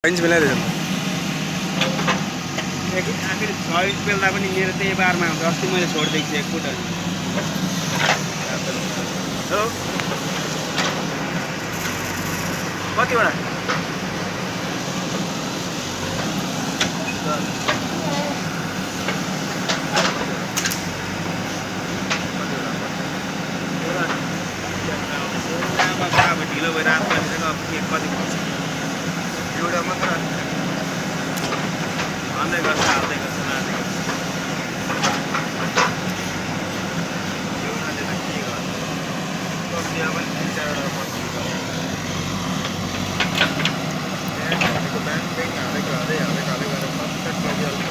Inch मिलाइदिएछ आखिर 6 inch बेल्दा पनि मेरो त्यही बारमा हुन्छ। अस्ति मैले छोडिदिएको थिएँ एक फुट हेलो कतिवटा अब ढिलो भएर रात परिसक्यो। अब के कति पर्छ एउटा मात्र हाल्दै गर्छ लाँदै गर्छ एउटाले त के गर्छ सब्जीमा पनि 3-4वटा पर्छ बिहान हालेको हालेको गरेर फटफट गरिहाल्छ।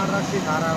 रक्सी खारा